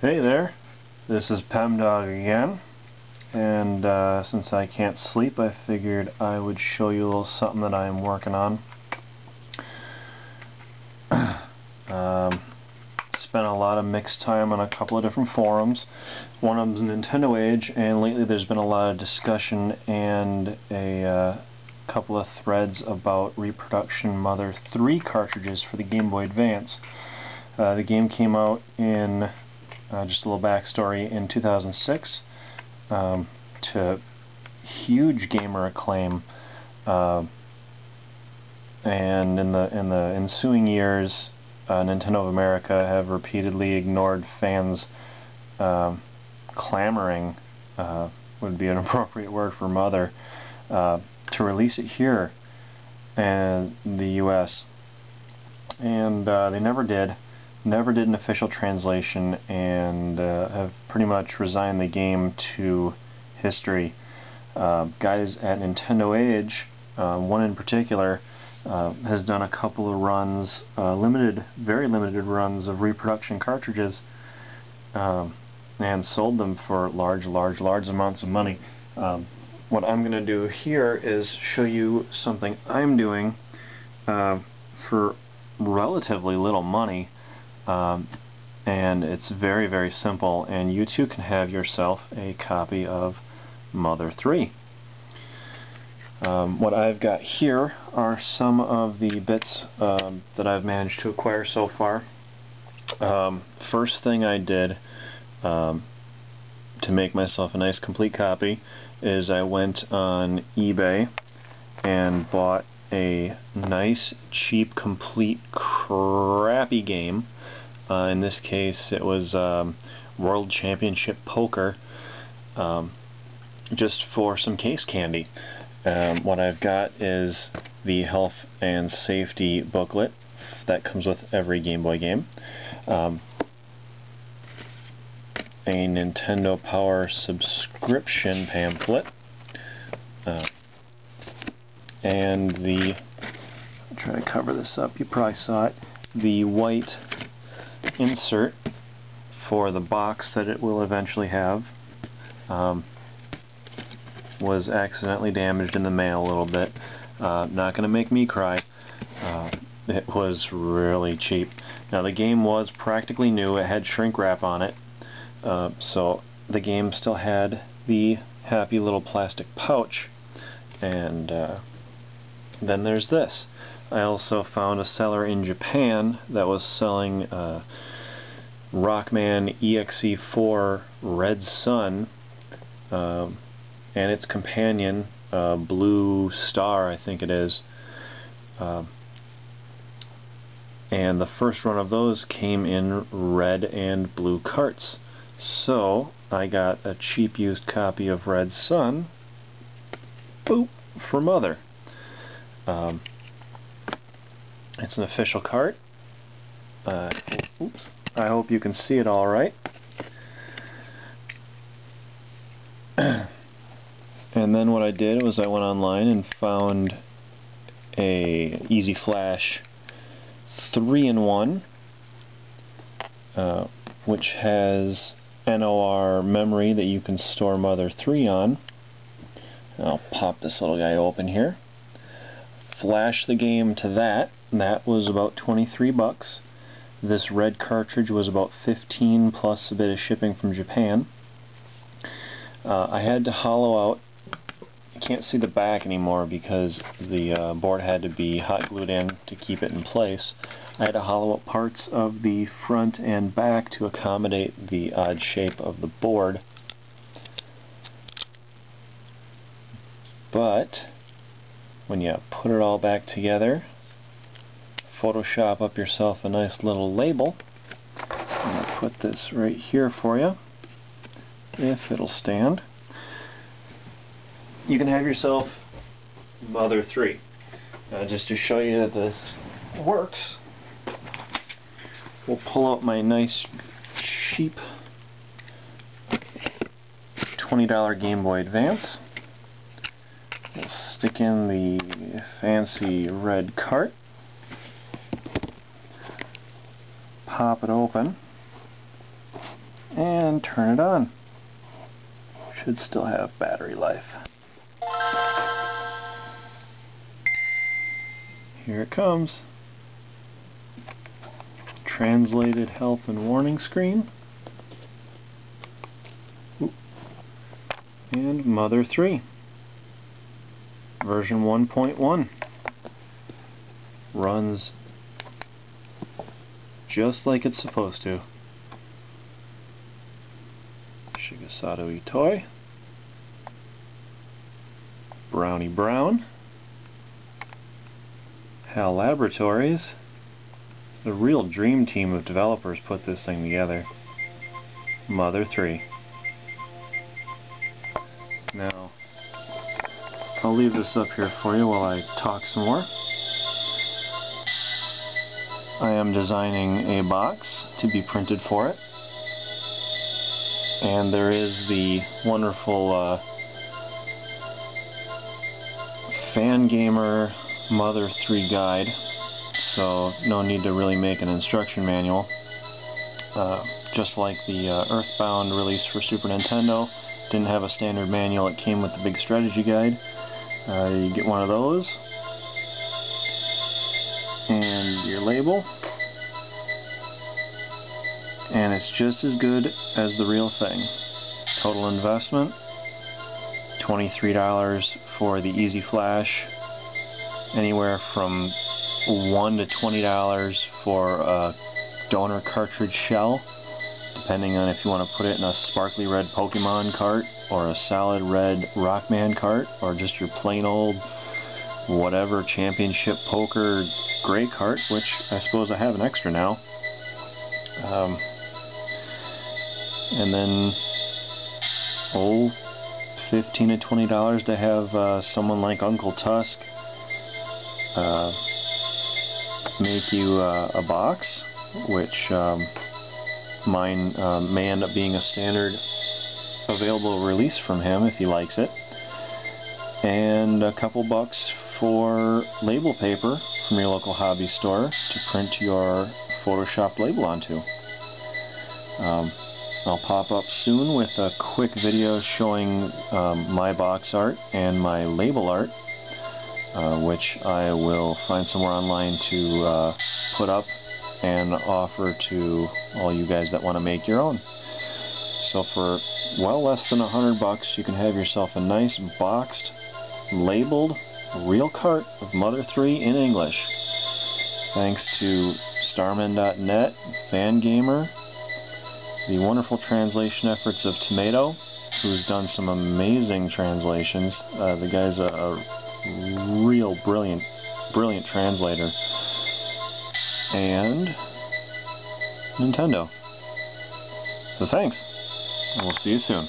Hey there, this is PemDog again, and since I can't sleep, I figured I would show you a little something that I am working on. Spent a lot of mixed time on a couple of different forums. One of them is Nintendo Age, and lately there's been a lot of discussion and a couple of threads about Reproduction Mother 3 cartridges for the Game Boy Advance. The game came out in just a little backstory in 2006 to huge gamer acclaim, and in the ensuing years, Nintendo of America have repeatedly ignored fans clamoring, would be an appropriate word for Mother, to release it here in the US, and they never did. Never did an official translation, and have pretty much resigned the game to history. Guys at Nintendo Age, one in particular, has done a couple of runs, very limited runs of reproduction cartridges, and sold them for large amounts of money. What I'm going to do here is show you something I'm doing for relatively little money. And it's very simple, and you too can have yourself a copy of Mother 3. What I've got here are some of the bits that I've managed to acquire so far. First thing I did to make myself a nice complete copy is I went on eBay and bought a nice, cheap, complete, crappy game. In this case, it was World Championship Poker, just for some case candy. What I've got is the health and safety booklet that comes with every Game Boy game, a Nintendo Power subscription pamphlet, and the, I'll try to cover this up, you probably saw it, the white insert for the box that it will eventually have. Was accidentally damaged in the mail a little bit. Not going to make me cry. It was really cheap. Now, the game was practically new. It had shrink wrap on it, so the game still had the happy little plastic pouch. And then there's this. I also found a seller in Japan that was selling Rockman EXE4 Red Sun and its companion, Blue Star, I think it is. And the first run of those came in red and blue carts. So I got a cheap used copy of Red Sun, boop, for Mother. It's an official cart. Oops. I hope you can see it all right. And then what I did was I went online and found a Easy Flash 3-in-1, which has NOR memory that you can store Mother 3 on. I'll pop this little guy open here. Flash the game to that. That was about 23 bucks. This red cartridge was about 15 plus a bit of shipping from Japan. I had to hollow out. You can't see the back anymore because the board had to be hot glued in to keep it in place. I had to hollow out parts of the front and back to accommodate the odd shape of the board. But when you put it all back together, Photoshop up yourself a nice little label. I'm going to put this right here for you, if it'll stand. You can have yourself Mother 3. Just to show you that this works, we'll pull out my nice, cheap $20 Game Boy Advance. We'll stick in the fancy red cart. Pop it open. and turn it on. Should still have battery life. Here it comes. Translated health and warning screen. And Mother 3. Version 1.1. Runs just like it's supposed to. Shigesato Itoi. Brownie Brown. HAL Laboratories. The real dream team of developers put this thing together. Mother 3. Now, I'll leave this up here for you while I talk some more. I am designing a box to be printed for it. And there is the wonderful Fangamer Mother 3 guide, so no need to really make an instruction manual. Just like the Earthbound release for Super Nintendo didn't have a standard manual, it came with the big strategy guide. You get one of those, and your label, and it's just as good as the real thing. Total investment, $23 for the Easy Flash, anywhere from $1 to $20 for a donor cartridge shell, depending on if you want to put it in a sparkly red Pokemon cart, or a solid red Rockman cart, or just your plain old whatever championship poker gray cart, which I suppose I have an extra now. And then $15 to $20 to have someone like Uncle Tusk make you a box, which mine may end up being a standard available release from him if he likes it, and a couple bucks for label paper from your local hobby store to print your Photoshop label onto. I'll pop up soon with a quick video showing my box art and my label art, which I will find somewhere online to put up and offer to all you guys that want to make your own. So for well less than $100 you can have yourself a nice boxed, labeled, real cart of Mother 3 in English. Thanks to Starman.net, Fangamer, the wonderful translation efforts of Tomato, who's done some amazing translations. The guy's a real brilliant translator. And Nintendo. So thanks, and we'll see you soon.